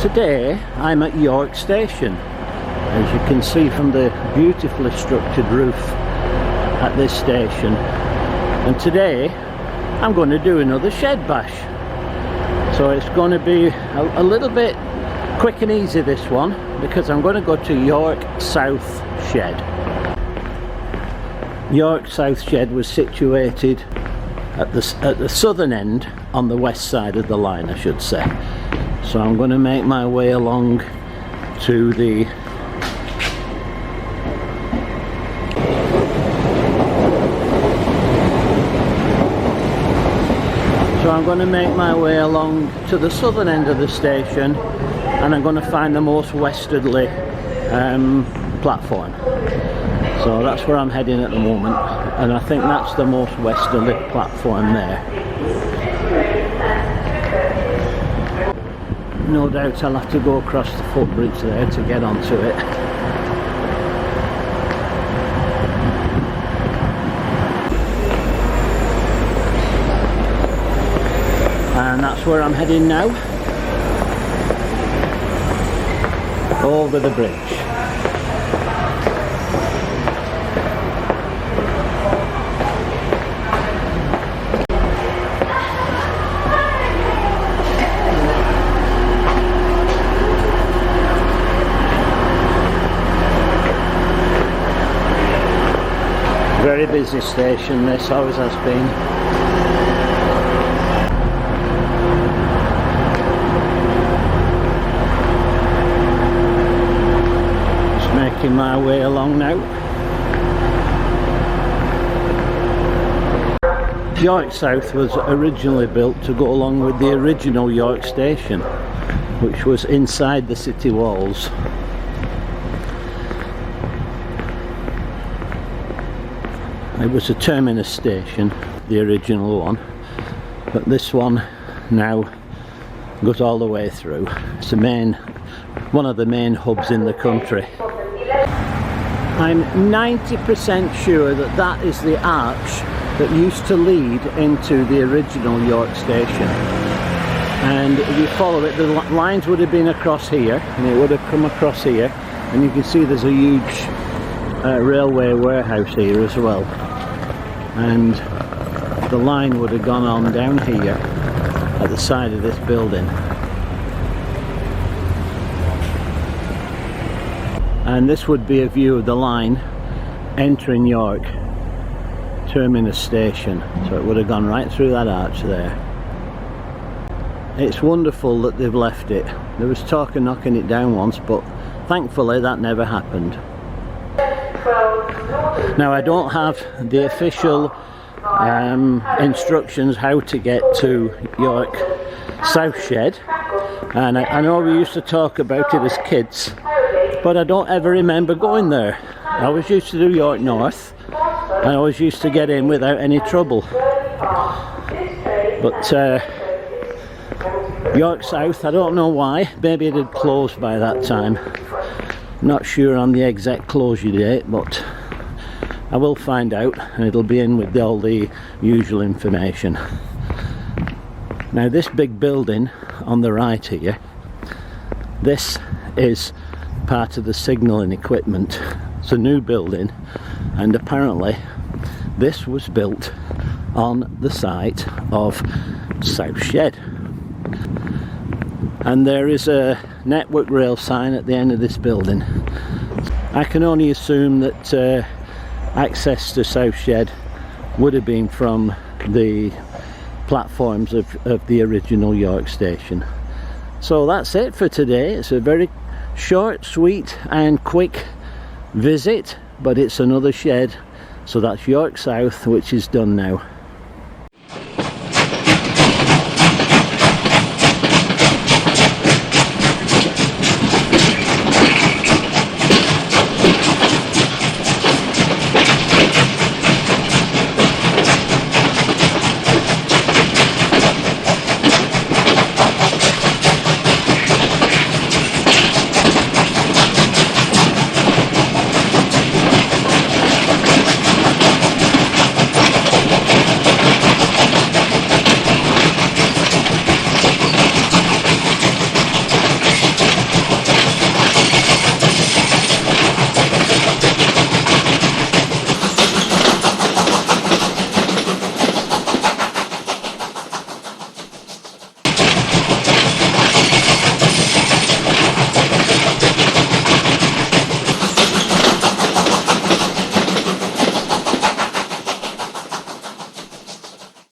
Today I'm at York Station, as you can see from the beautifully structured roof at this station, and today I'm going to do another shed bash. So it's going to be a little bit quick and easy, this one, because I'm going to go to York South Shed. York South Shed was situated at the southern end, on the west side of the line, I should say. So I'm going to make my way along to the southern end of the station, and I'm going to find the most westerly platform. So that's where I'm heading at the moment, and I think that's the most westerly platform there. No doubt I'll have to go across the footbridge there to get onto it. And that's where I'm heading now, over the bridge. Very busy station, this always has been. Just making my way along now. York South was originally built to go along with the original York Station, which was inside the city walls. It was a terminus station, the original one, but this one now goes all the way through. It's one of the main hubs in the country. I'm 90% sure that that is the arch that used to lead into the original York Station. And if you follow it, the lines would have been across here, and it would have come across here, and you can see there's a huge railway warehouse here as well. And the line would have gone on down here at the side of this building, and this would be a view of the line entering York terminus station. So it would have gone right through that arch there. It's wonderful that they've left it. There was talk of knocking it down once, but thankfully that never happened. Now, I don't have the official instructions how to get to York South Shed, and I know we used to talk about it as kids, but I don't ever remember going there. I always used to do York North, and I always used to get in without any trouble. But York South, I don't know why, maybe it had closed by that time. Not sure on the exact closure date, but I will find out, and it'll be in with all the usual information. Now, this big building on the right here, this is part of the signalling equipment. It's a new building, and apparently this was built on the site of South Shed. And there is a Network Rail sign at the end of this building. I can only assume that access to South Shed would have been from the platforms of the original York Station. So that's it for today. It's a very short, sweet and quick visit, but it's another shed. So that's York South, which is done now.